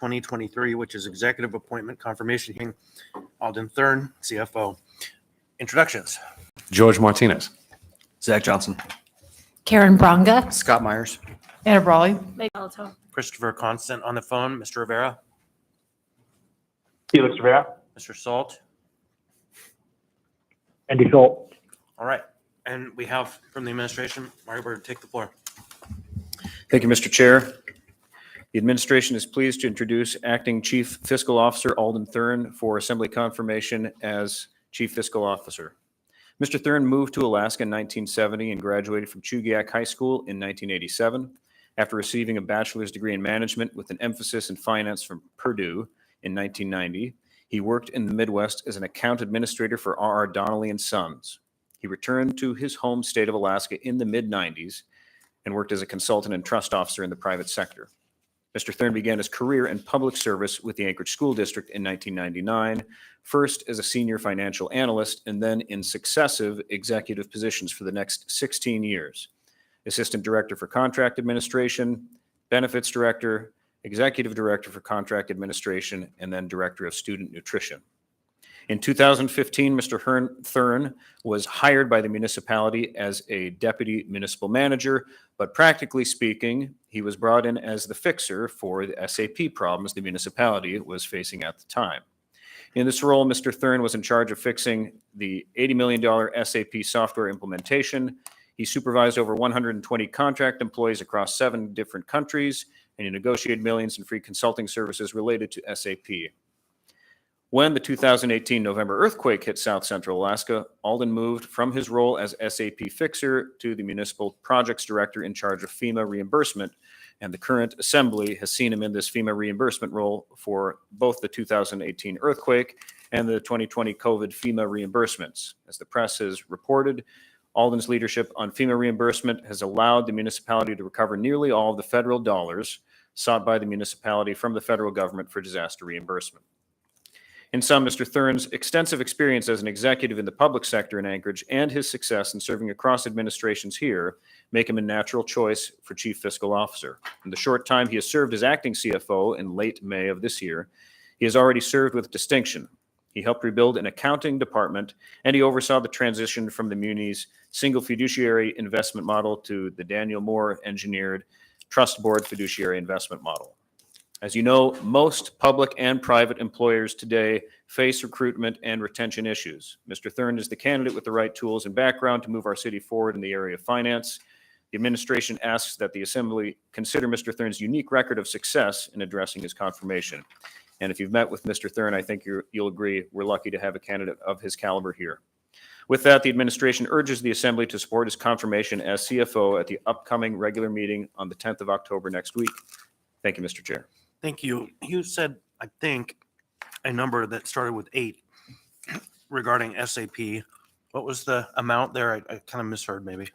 2023, which is executive appointment confirmation hearing. Alden Thern, CFO. Introductions. George Martinez. Zach Johnson. Karen Bronga. Scott Myers. Anna Brawley. Christopher Constant on the phone. Mr. Rivera. Felix Rivera. Mr. Salt. Andy Schultz. All right. And we have from the administration, Mario Bird, take the floor. Thank you, Mr. Chair. The administration is pleased to introduce Acting Chief Fiscal Officer Alden Thern for Assembly confirmation as Chief Fiscal Officer. Mr. Thern moved to Alaska in 1970 and graduated from Chugiak High School in 1987. After receiving a bachelor's degree in management with an emphasis in finance from Purdue in 1990, he worked in the Midwest as an account administrator for R.R. Donnelly and Sons. He returned to his home state of Alaska in the mid-90s and worked as a consultant and trust officer in the private sector. Mr. Thern began his career in public service with the Anchorage School District in 1999, first as a senior financial analyst and then in successive executive positions for the next 16 years. Assistant Director for Contract Administration, Benefits Director, Executive Director for Contract Administration, and then Director of Student Nutrition. In 2015, Mr. Thern was hired by the municipality as a deputy municipal manager, but practically speaking, he was brought in as the fixer for the SAP problems the municipality was facing at the time. In this role, Mr. Thern was in charge of fixing the $80 million SAP software implementation. He supervised over 120 contract employees across 7 different countries, and he negotiated millions in free consulting services related to SAP. When the 2018 November earthquake hit South Central Alaska, Alden moved from his role as SAP fixer to the municipal projects director in charge of FEMA reimbursement, and the current assembly has seen him in this FEMA reimbursement role for both the 2018 earthquake and the 2020 COVID FEMA reimbursements. As the press has reported, Alden's leadership on FEMA reimbursement has allowed the municipality to recover nearly all of the federal dollars sought by the municipality from the federal government for disaster reimbursement. In sum, Mr. Thern's extensive experience as an executive in the public sector in Anchorage and his success in serving across administrations here make him a natural choice for Chief Fiscal Officer. In the short time he has served as acting CFO in late May of this year, he has already served with distinction. He helped rebuild an accounting department, and he oversaw the transition from the Muni's single fiduciary investment model to the Daniel Moore engineered trust board fiduciary investment model. As you know, most public and private employers today face recruitment and retention issues. Mr. Thern is the candidate with the right tools and background to move our city forward in the area of finance. The administration asks that the Assembly consider Mr. Thern's unique record of success in addressing his confirmation. And if you've met with Mr. Thern, I think you'll agree we're lucky to have a candidate of his caliber here. With that, the administration urges the Assembly to support his confirmation as CFO at the upcoming regular meeting on the 10th of October next week. Thank you, Mr. Chair. Thank you. You said, I think, a number that started with 8 regarding SAP. What was the amount there? I kind of misheard maybe.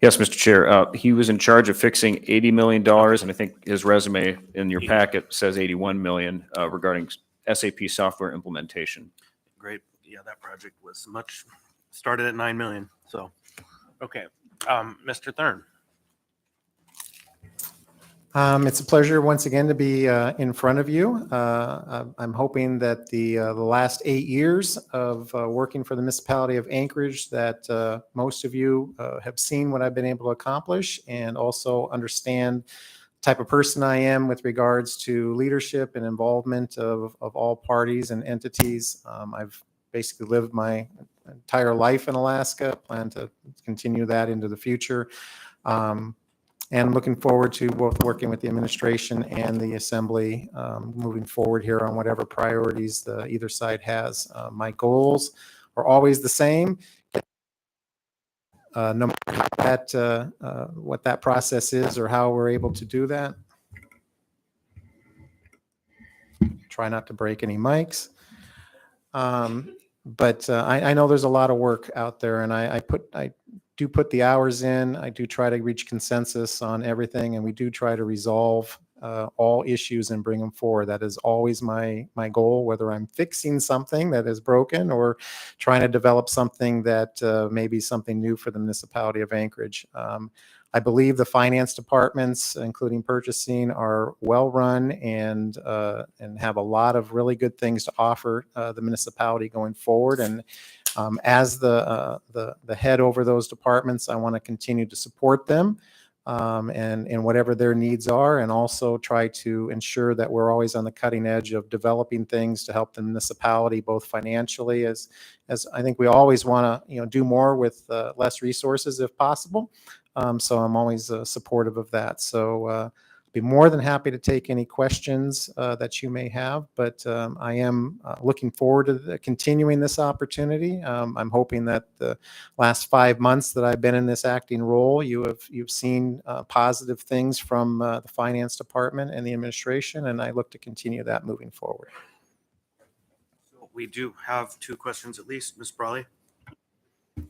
Yes, Mr. Chair. He was in charge of fixing $80 million, and I think his resume in your packet says $81 million regarding SAP software implementation. Great. Yeah, that project was started at 9 million. So, okay. Mr. Thern. It's a pleasure once again to be in front of you. I'm hoping that the last 8 years of working for the municipality of Anchorage that most of you have seen what I've been able to accomplish and also understand the type of person I am with regards to leadership and involvement of all parties and entities. I've basically lived my entire life in Alaska, plan to continue that into the future. And looking forward to both working with the administration and the Assembly moving forward here on whatever priorities either side has. My goals are always the same. No matter what that process is or how we're able to do that. Try not to break any mics. But I know there's a lot of work out there, and I do put the hours in. I do try to reach consensus on everything, and we do try to resolve all issues and bring them forward. That is always my goal, whether I'm fixing something that is broken or trying to develop something that may be something new for the municipality of Anchorage. I believe the finance departments, including purchasing, are well run and have a lot of really good things to offer the municipality going forward. And as the head over those departments, I want to continue to support them and whatever their needs are, and also try to ensure that we're always on the cutting edge of developing things to help the municipality, both financially, as I think we always want to do more with less resources if possible. So I'm always supportive of that. So be more than happy to take any questions that you may have, but I am looking forward to continuing this opportunity. I'm hoping that the last 5 months that I've been in this acting role, you've seen positive things from the finance department and the administration, and I look to continue that moving forward. We do have 2 questions at least. Ms. Brawley?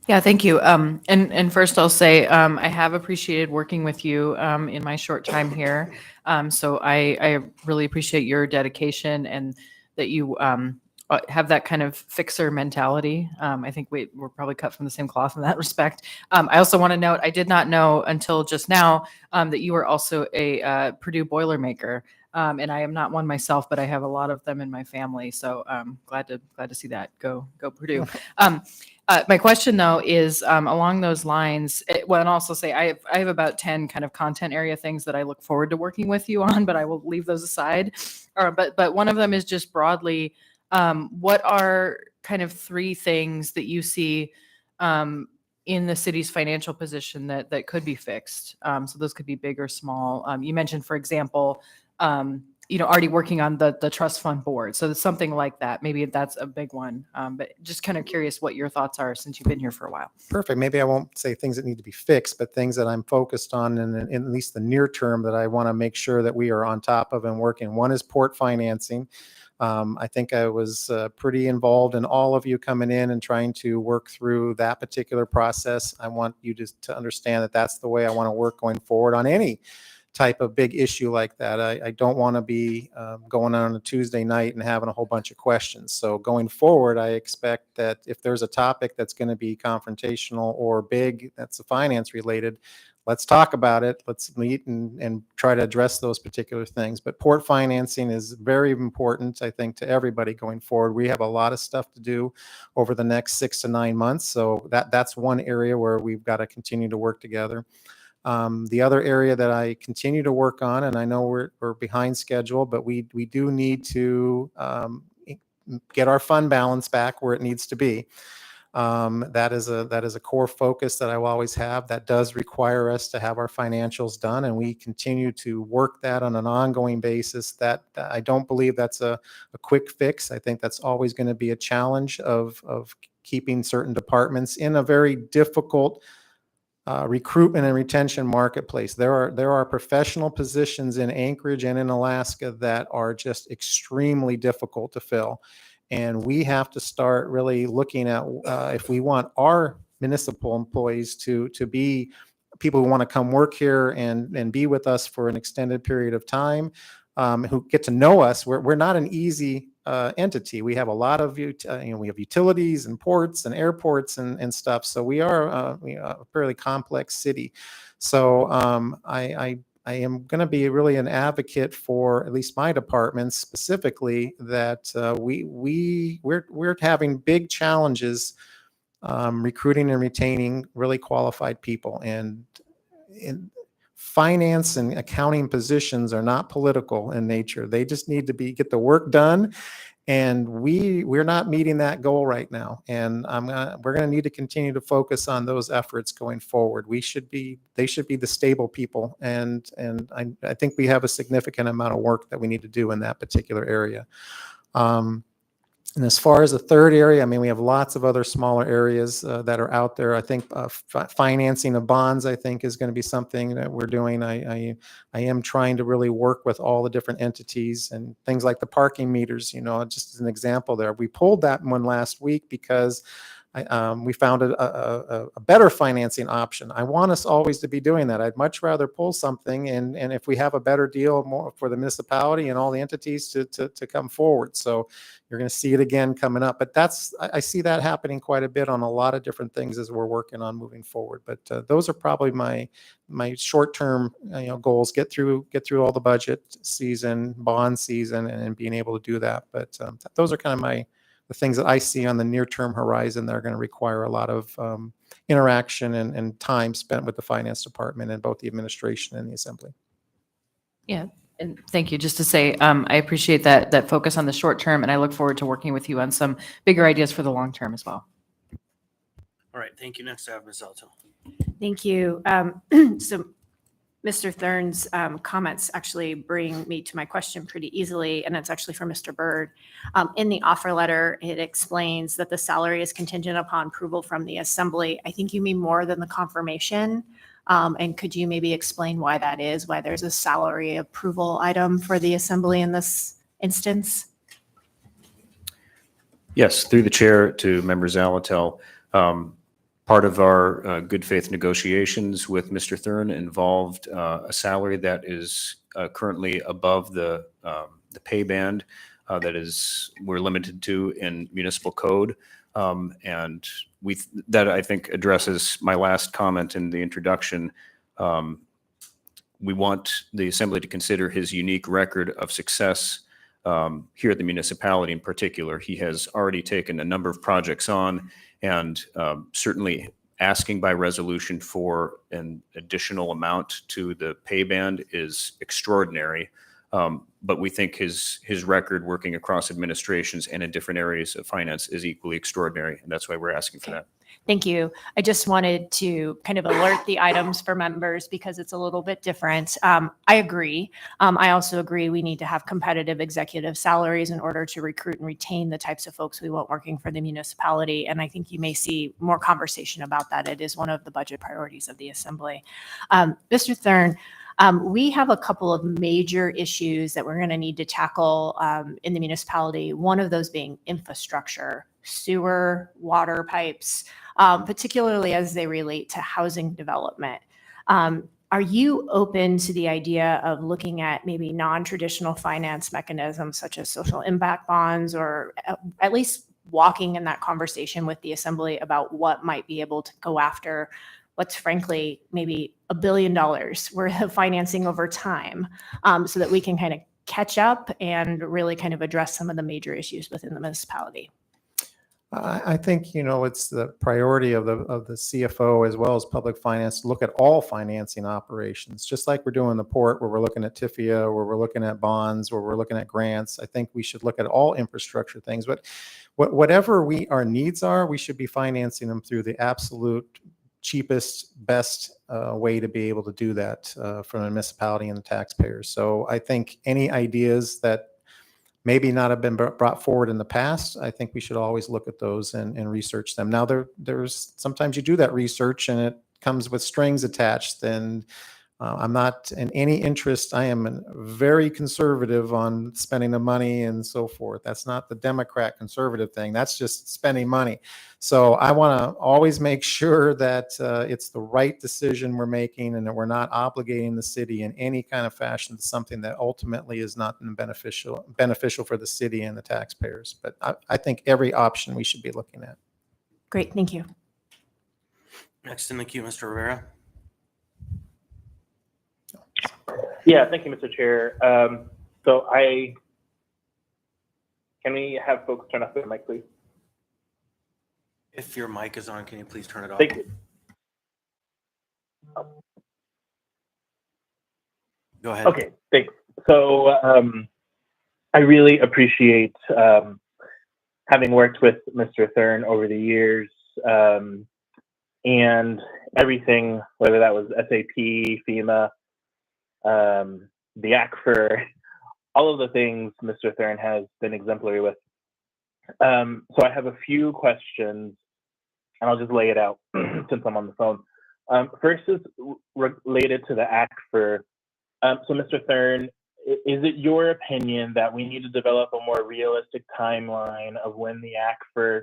Yeah, thank you. And first I'll say, I have appreciated working with you in my short time here. So I really appreciate your dedication and that you have that kind of fixer mentality. I think we're probably cut from the same cloth in that respect. I also want to note, I did not know until just now that you were also a Purdue Boilermaker. And I am not one myself, but I have a lot of them in my family. So glad to see that. Go Purdue. My question though is along those lines. Well, and also say I have about 10 kind of content area things that I look forward to working with you on, but I will leave those aside. But one of them is just broadly, what are kind of 3 things that you see in the city's financial position that could be fixed? So those could be big or small. You mentioned, for example, already working on the trust fund board. So it's something like that. Maybe that's a big one. But just kind of curious what your thoughts are since you've been here for a while. Perfect. Maybe I won't say things that need to be fixed, but things that I'm focused on in at least the near term that I want to make sure that we are on top of and working. One is port financing. I think I was pretty involved in all of you coming in and trying to work through that particular process. I want you to understand that that's the way I want to work going forward on any type of big issue like that. I don't want to be going on a Tuesday night and having a whole bunch of questions. So going forward, I expect that if there's a topic that's going to be confrontational or big, that's finance related, let's talk about it. Let's meet and try to address those particular things. But port financing is very important, I think, to everybody going forward. We have a lot of stuff to do over the next 6 to 9 months. So that's one area where we've got to continue to work together. The other area that I continue to work on, and I know we're behind schedule, but we do need to get our fund balance back where it needs to be. That is a core focus that I will always have. That does require us to have our financials done, and we continue to work that on an ongoing basis. That I don't believe that's a quick fix. I think that's always going to be a challenge of keeping certain departments in a very difficult recruitment and retention marketplace. There are professional positions in Anchorage and in Alaska that are just extremely difficult to fill. And we have to start really looking at if we want our municipal employees to be people who want to come work here and be with us for an extended period of time, who get to know us. We're not an easy entity. We have a lot of we have utilities and ports and airports and stuff. So we are a fairly complex city. So I am going to be really an advocate for at least my department specifically that we're having big challenges recruiting and retaining really qualified people, and finance and accounting positions are not political in nature. They just need to get the work done. And we're not meeting that goal right now. And we're going to need to continue to focus on those efforts going forward. They should be the stable people. And I think we have a significant amount of work that we need to do in that particular area. And as far as the third area, I mean, we have lots of other smaller areas that are out there. I think financing of bonds, I think, is going to be something that we're doing. I am trying to really work with all the different entities and things like the parking meters, just as an example there. We pulled that one last week because we found a better financing option. I want us always to be doing that. I'd much rather pull something, and if we have a better deal more for the municipality and all the entities to come forward. So you're going to see it again coming up. But I see that happening quite a bit on a lot of different things as we're working on moving forward. But those are probably my short-term goals. Get through all the budget season, bond season, and being able to do that. But those are kind of the things that I see on the near-term horizon that are going to require a lot of interaction and time spent with the finance department and both the administration and the assembly. Yeah, and thank you. Just to say, I appreciate that focus on the short term, and I look forward to working with you on some bigger ideas for the long term as well. All right, thank you. Next, I have Ms. Alto. Thank you. So Mr. Thern's comments actually bring me to my question pretty easily, and it's actually from Mr. Byrd. In the offer letter, it explains that the salary is contingent upon approval from the assembly. I think you mean more than the confirmation. And could you maybe explain why that is, why there's a salary approval item for the assembly in this instance? Yes, through the chair to Member Zalatel. Part of our good faith negotiations with Mr. Thern involved a salary that is currently above the pay band we're limited to in municipal code. And that I think addresses my last comment in the introduction. We want the assembly to consider his unique record of success here at the municipality in particular. He has already taken a number of projects on, and certainly asking by resolution for an additional amount to the pay band is extraordinary. But we think his record working across administrations and in different areas of finance is equally extraordinary, and that's why we're asking for that. Thank you. I just wanted to kind of alert the items for members because it's a little bit different. I agree. I also agree we need to have competitive executive salaries in order to recruit and retain the types of folks we want working for the municipality. And I think you may see more conversation about that. It is one of the budget priorities of the assembly. Mr. Thern, we have a couple of major issues that we're going to need to tackle in the municipality. One of those being infrastructure, sewer, water pipes, particularly as they relate to housing development. Are you open to the idea of looking at maybe non-traditional finance mechanisms such as social impact bonds, or at least walking in that conversation with the assembly about what might be able to go after what's frankly maybe $1 billion worth of financing over time, so that we can kind of catch up and really kind of address some of the major issues within the municipality? I think, it's the priority of the CFO as well as public finance to look at all financing operations, just like we're doing the port, where we're looking at TIFIA, where we're looking at bonds, where we're looking at grants. I think we should look at all infrastructure things, but whatever our needs are, we should be financing them through the absolute cheapest, best way to be able to do that from the municipality and the taxpayers. So I think any ideas that maybe not have been brought forward in the past, I think we should always look at those and research them. Now, there's sometimes you do that research and it comes with strings attached, and I'm not in any interest. I am very conservative on spending the money and so forth. That's not the Democrat conservative thing. That's just spending money. So I want to always make sure that it's the right decision we're making, and that we're not obligating the city in any kind of fashion to something that ultimately is not beneficial for the city and the taxpayers. But I think every option we should be looking at. Great, thank you. Next in the queue, Mr. Rivera. Yeah, thank you, Mr. Chair. Can we have folks turn off their mic, please? If your mic is on, can you please turn it off? Thank you. Go ahead. Okay, thanks. So I really appreciate having worked with Mr. Thern over the years, and everything, whether that was SAP, FEMA, the ACFR, all of the things Mr. Thern has been exemplary with. So I have a few questions, and I'll just lay it out since I'm on the phone. First is related to the ACFR. So Mr. Thern, is it your opinion that we need to develop a more realistic timeline of when the ACFR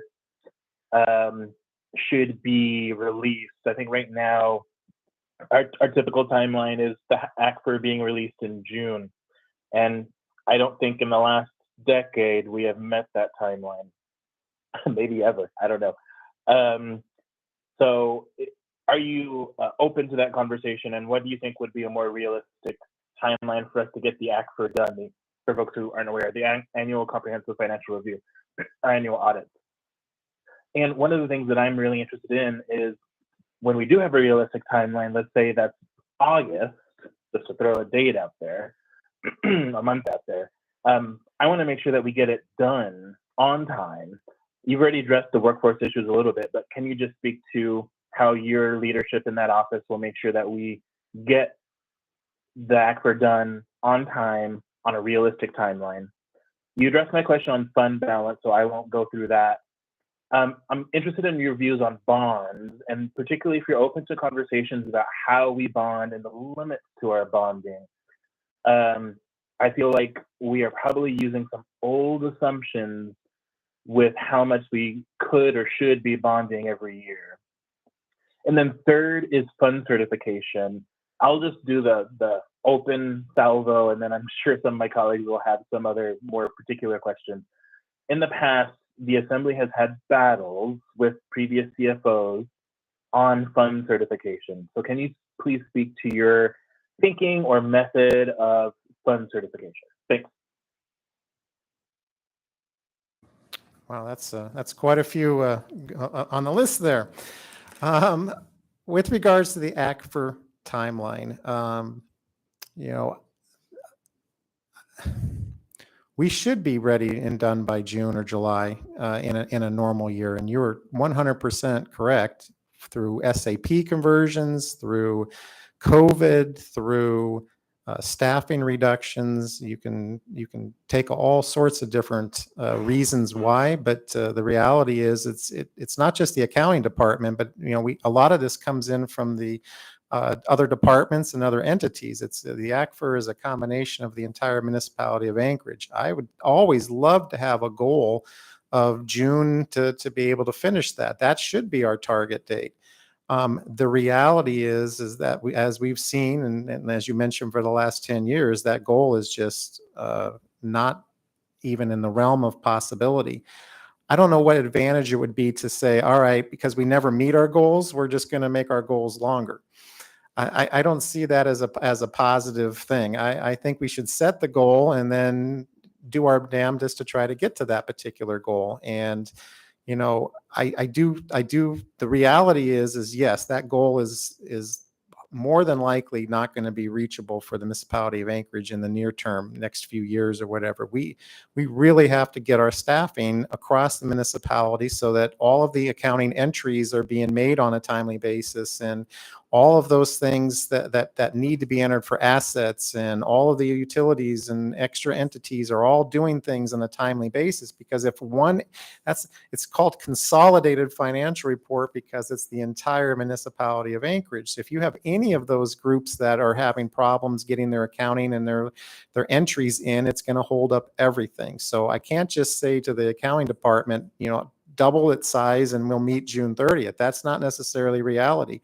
should be released. I think right now our typical timeline is the ACFR being released in June. And I don't think in the last decade we have met that timeline. Maybe ever. I don't know. So are you open to that conversation? And what do you think would be a more realistic timeline for us to get the ACFR done? For folks who aren't aware, the annual comprehensive financial review, our annual audit. And one of the things that I'm really interested in is when we do have a realistic timeline, let's say that's August, just to throw a date out there, a month out there, I want to make sure that we get it done on time. You've already addressed the workforce issues a little bit, but can you just speak to how your leadership in that office will make sure that we get the ACFR done on time on a realistic timeline? You addressed my question on fund balance, so I won't go through that. I'm interested in your views on bonds, and particularly if you're open to conversations about how we bond and the limits to our bonding. I feel like we are probably using some old assumptions with how much we could or should be bonding every year. And then third is fund certification. I'll just do the open salvo, and then I'm sure some of my colleagues will have some other more particular questions. In the past, the Assembly has had battles with previous CFOs on fund certification. So can you please speak to your thinking or method of fund certification? Thanks. Wow, that's quite a few on the list there. With regards to the ACFR timeline, we should be ready and done by June or July in a normal year. And you're 100% correct. Through SAP conversions, through COVID, through staffing reductions, you can take all sorts of different reasons why. But the reality is, it's not just the accounting department, but a lot of this comes in from the other departments and other entities. It's the ACFR is a combination of the entire municipality of Anchorage. I would always love to have a goal of June to be able to finish that. That should be our target date. The reality is that as we've seen, and as you mentioned for the last 10 years, that goal is just not even in the realm of possibility. I don't know what advantage it would be to say, all right, because we never meet our goals, we're just going to make our goals longer. I don't see that as a positive thing. I think we should set the goal and then do our damnedest to try to get to that particular goal. And I do. The reality is yes, that goal is more than likely not going to be reachable for the municipality of Anchorage in the near term, next few years or whatever. We really have to get our staffing across the municipality so that all of the accounting entries are being made on a timely basis, and all of those things that need to be entered for assets, and all of the utilities and extra entities are all doing things on a timely basis. Because if it's called consolidated financial report because it's the entire municipality of Anchorage. So if you have any of those groups that are having problems getting their accounting and their entries in, it's going to hold up everything. So I can't just say to the accounting department, double its size and we'll meet June 30th. That's not necessarily reality.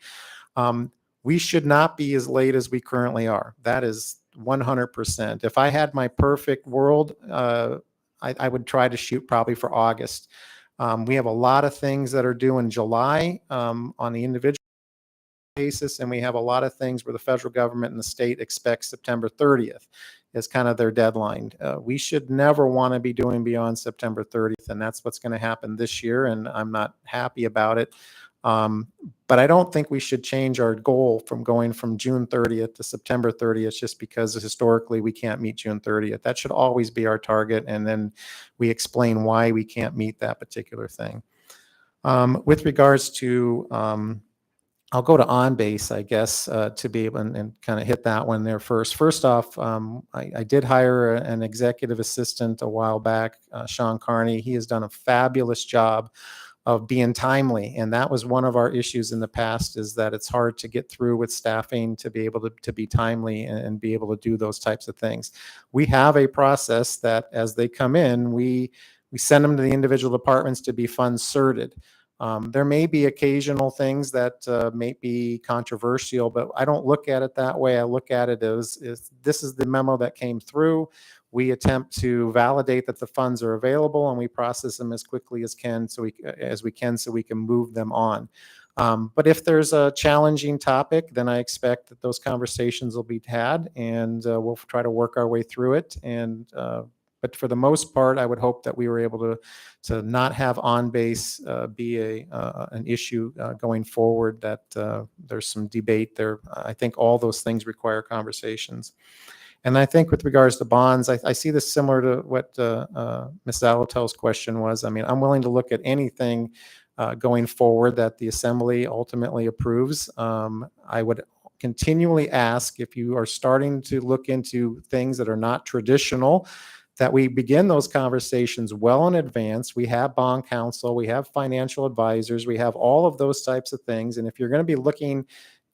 We should not be as late as we currently are. That is 100%. If I had my perfect world, I would try to shoot probably for August. We have a lot of things that are due in July on the individual basis, and we have a lot of things where the federal government and the state expect September 30th is kind of their deadline. We should never want to be doing beyond September 30th, and that's what's going to happen this year, and I'm not happy about it. But I don't think we should change our goal from going from June 30th to September 30th just because historically we can't meet June 30th. That should always be our target, and then we explain why we can't meet that particular thing. With regards to, I'll go to on-base, I guess, to be able and kind of hit that one there first. First off, I did hire an executive assistant a while back, Sean Carney. He has done a fabulous job of being timely. And that was one of our issues in the past, is that it's hard to get through with staffing to be able to be timely and be able to do those types of things. We have a process that as they come in, we send them to the individual departments to be fund certed. There may be occasional things that may be controversial, but I don't look at it that way. I look at it as this is the memo that came through. We attempt to validate that the funds are available, and we process them as quickly as we can so we can move them on. But if there's a challenging topic, then I expect that those conversations will be had, and we'll try to work our way through it. But for the most part, I would hope that we were able to not have on-base be an issue going forward, that there's some debate there. I think all those things require conversations. And I think with regards to bonds, I see this similar to what Ms. Zalotel's question was. I mean, I'm willing to look at anything going forward that the Assembly ultimately approves. I would continually ask, if you are starting to look into things that are not traditional, that we begin those conversations well in advance. We have bond counsel, we have financial advisors, we have all of those types of things. And if you're going to be looking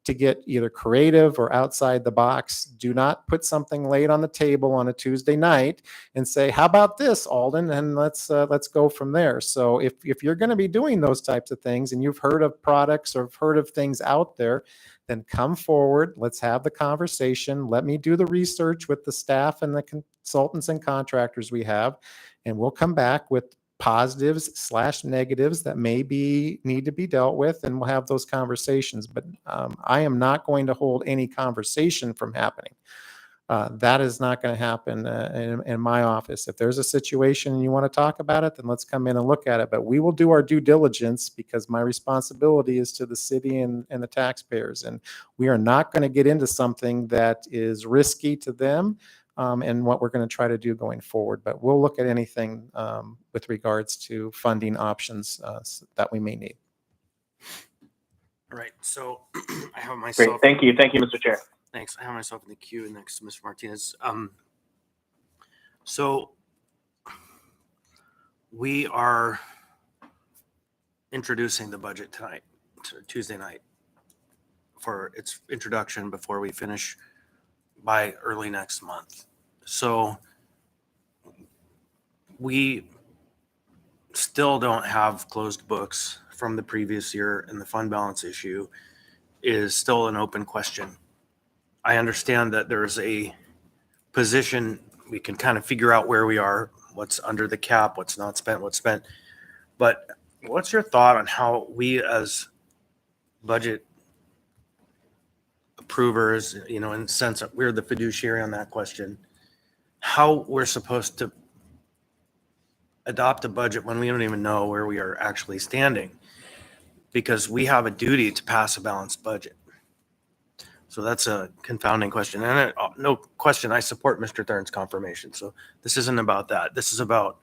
to get either creative or outside the box, do not put something late on the table on a Tuesday night and say, how about this, Alden? And let's go from there. So if you're going to be doing those types of things and you've heard of products or heard of things out there, then come forward. Let's have the conversation. Let me do the research with the staff and the consultants and contractors we have, and we'll come back with positives/negatives that need to be dealt with, and we'll have those conversations. But I am not going to hold any conversation from happening. That is not going to happen in my office. If there's a situation and you want to talk about it, then let's come in and look at it. But we will do our due diligence, because my responsibility is to the city and the taxpayers. And we are not going to get into something that is risky to them and what we're going to try to do going forward. But we'll look at anything with regards to funding options that we may need. All right. So I have Great. myself. Thank you, Mr. Chair. Thanks. I have myself in the queue next to Mr. Martinez. So we are introducing the budget tonight, Tuesday night, for its introduction before we finish by early next month. So we still don't have closed books from the previous year, and the fund balance issue is still an open question. I understand that there's a position, we can kind of figure out where we are, what's under the cap, what's not spent, what's spent. But what's your thought on how we as budget approvers, in the sense that we're the fiduciary on that question, how we're supposed to adopt a budget when we don't even know where we are actually standing? Because we have a duty to pass a balanced budget. So that's a confounding question. And no question, I support Mr. Thern's confirmation. So this isn't about that. This is about,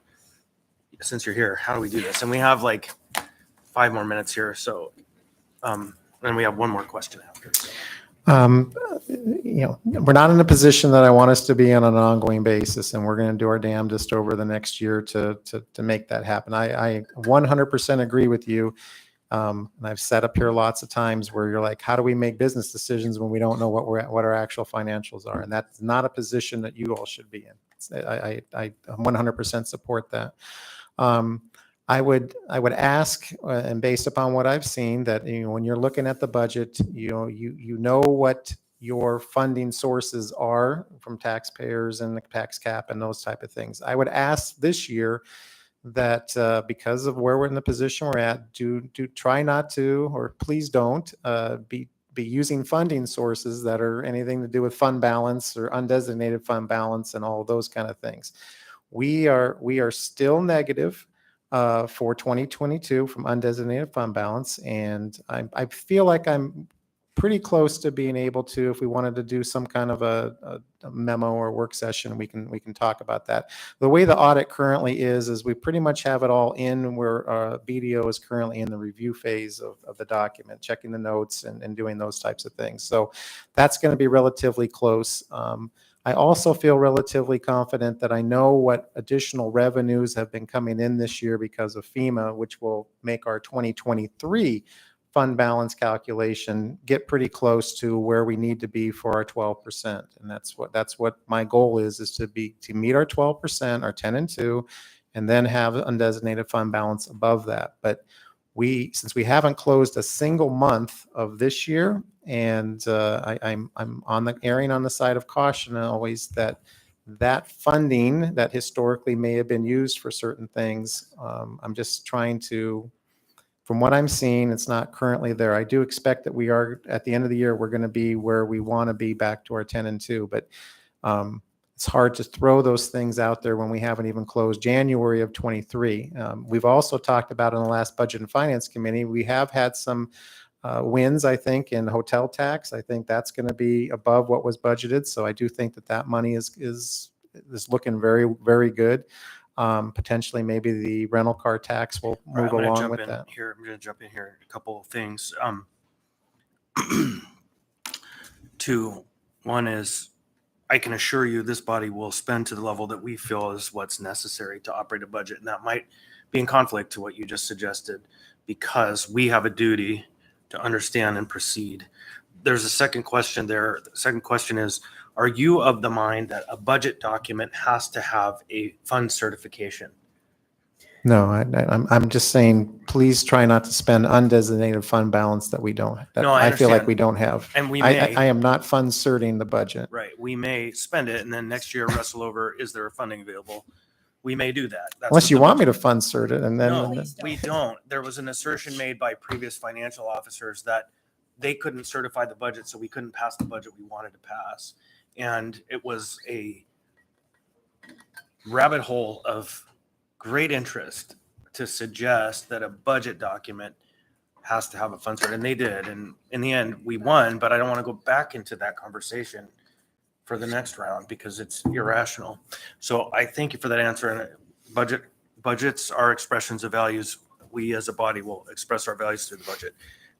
since you're here, how do we do this? And we have like 5 more minutes here. So, and we have one more question after. So. We're not in a position that I want us to be on an ongoing basis, and we're going to do our damnedest over the next year to make that happen. I 100% agree with you. And I've sat up here lots of times where you're like, how do we make business decisions when we don't know what our actual financials are? And that's not a position that you all should be in. I 100% support that. I would ask, and based upon what I've seen, that when you're looking at the budget, you know what your funding sources are from taxpayers and the tax cap and those type of things. I would ask this year that because of where we're in the position we're at, do try not to, or please don't be using funding sources that are anything to do with fund balance or undesignated fund balance and all of those kind of things. We are still negative for 2022 from undesignated fund balance, and I feel like I'm pretty close to being able to, if we wanted to do some kind of a memo or work session, we can talk about that. The way the audit currently is we pretty much have it all in, where BDO is currently in the review phase of the document, checking the notes and doing those types of things. So that's going to be relatively close. I also feel relatively confident that I know what additional revenues have been coming in this year because of FEMA, which will make our 2023 fund balance calculation get pretty close to where we need to be for our 12%. And that's what my goal is to meet our 12%, our 10 and 2, and then have undesignated fund balance above that. But since we haven't closed a single month of this year, and I'm erring on the side of caution always that funding that historically may have been used for certain things, I'm just trying to, from what I'm seeing, it's not currently there. I do expect that we are, at the end of the year, we're going to be where we want to be, back to our 10-2, but it's hard to throw those things out there when we haven't even closed January of 23. We've also talked about in the last Budget and Finance Committee, we have had some wins, I think, in hotel tax. I think that's going to be above what was budgeted. So I do think that money is looking very, very good. Potentially, maybe the rental car tax will move along with that. Here, I'm going to jump in here. A couple of things. One is, I can assure you this body will spend to the level that we feel is what's necessary to operate a budget. And that might be in conflict to what you just suggested, because we have a duty to understand and proceed. There's a second question there. The second question is, are you of the mind that a budget document has to have a fund certification? No, I'm just saying, please try not to spend undesignated fund balance that we don't. No, I I feel like understand. we don't have. And we may. I am not fund certing the budget. Right. We may spend it and then next year wrestle over, is there funding available? We may do that. That's Unless what you the want me to budget- fund cert it, and then. No, Please don't. we don't. There was an assertion made by previous financial officers that they couldn't certify the budget, so we couldn't pass the budget we wanted to pass. And it was a rabbit hole of great interest to suggest that a budget document has to have a fund cert, and they did. And in the end, we won, but I don't want to go back into that conversation for the next round because it's irrational. So I thank you for that answer. And budgets are expressions of values. We as a body will express our values through the budget.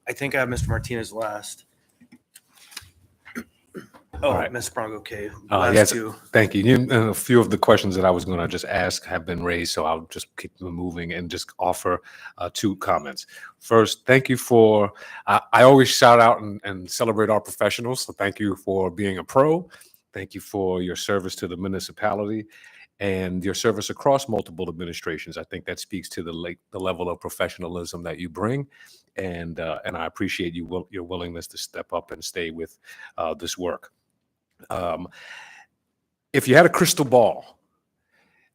I think I have Mr. Martinez last. Oh, All right. Ms. Sprung, okay. Yes, Too. thank you. And a few of the questions that I was going to just ask have been raised, so I'll just keep them moving and just offer two comments. First, thank you for, I always shout out and celebrate our professionals, so thank you for being a pro. Thank you for your service to the municipality and your service across multiple administrations. I think that speaks to the level of professionalism that you bring, and I appreciate your willingness to step up and stay with this work. If you had a crystal ball,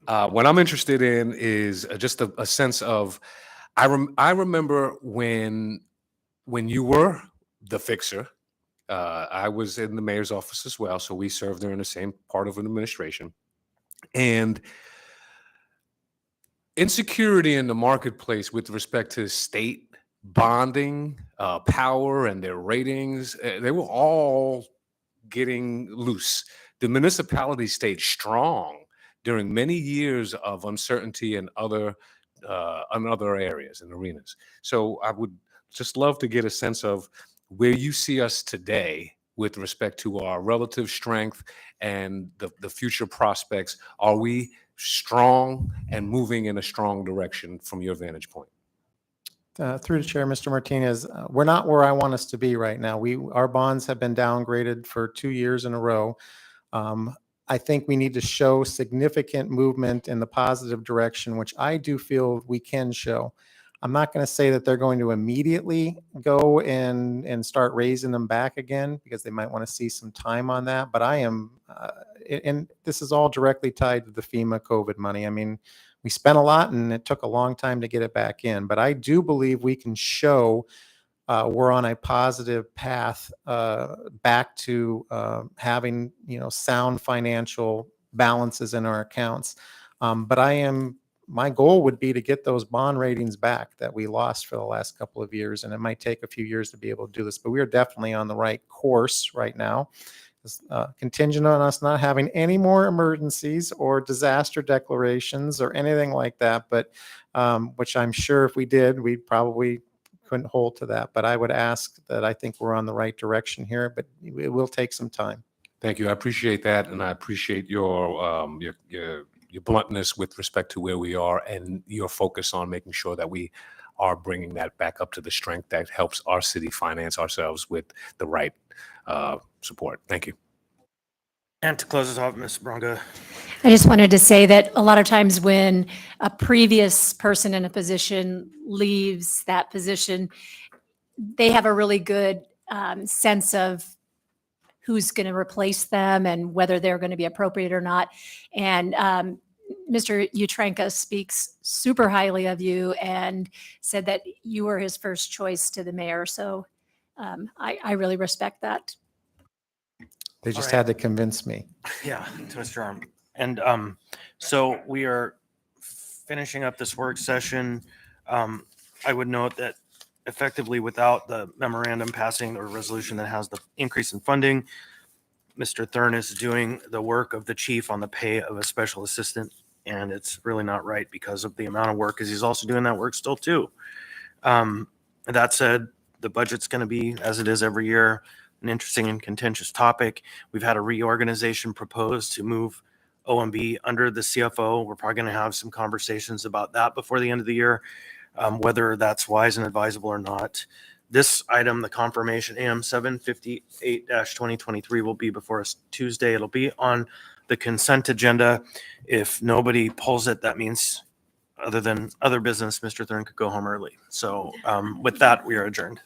what I'm interested in is just a sense of, I remember when you were the fixer. I was in the mayor's office as well, so we served there in the same part of an administration. And insecurity in the marketplace with respect to state bonding, power, and their ratings, they were all getting loose. The municipality stayed strong during many years of uncertainty in other areas and arenas. So I would just love to get a sense of where you see us today with respect to our relative strength and the future prospects. Are we strong and moving in a strong direction from your vantage point? Through the chair, Mr. Martinez, we're not where I want us to be right now. Our bonds have been downgraded for 2 years in a row. I think we need to show significant movement in the positive direction, which I do feel we can show. I'm not going to say that they're going to immediately go and start raising them back again, because they might want to see some time on that. But I am, and this is all directly tied to the FEMA COVID money. I mean, we spent a lot and it took a long time to get it back in. But I do believe we can show we're on a positive path back to having, sound financial balances in our accounts. But my goal would be to get those bond ratings back that we lost for the last couple of years. And it might take a few years to be able to do this, but we are definitely on the right course right now. Contingent on us not having any more emergencies or disaster declarations or anything like that. But which I'm sure if we did, we probably couldn't hold to that. But I would ask that I think we're on the right direction here, but it will take some time. Thank you. I appreciate that, and I appreciate your bluntness with respect to where we are and your focus on making sure that we are bringing that back up to the strength that helps our city finance ourselves with the right support. Thank you. And to close us off, Ms. Bronca. I just wanted to say that a lot of times when a previous person in a position leaves that position, they have a really good sense of who's going to replace them and whether they're going to be appropriate or not. And Mr. Utrenka speaks super highly of you and said that you were his first choice to the mayor. So I really respect that. They just All right. had to convince me. Yeah, to Mr. Arm. And so we are finishing up this work session. I would note that effectively without the memorandum passing or resolution that has the increase in funding, Mr. Thern is doing the work of the chief on the pay of a special assistant. And it's really not right because of the amount of work, because he's also doing that work still too. That said, the budget's going to be, as it is every year, an interesting and contentious topic. We've had a reorganization proposed to move OMB under the CFO. We're probably going to have some conversations about that before the end of the year, whether that's wise and advisable or not. This item, the confirmation AM 758-2023, will be before us Tuesday. It'll be on the consent agenda. If nobody pulls it, that means other than other business, Mr. Thern could go home early. So with that, we are adjourned.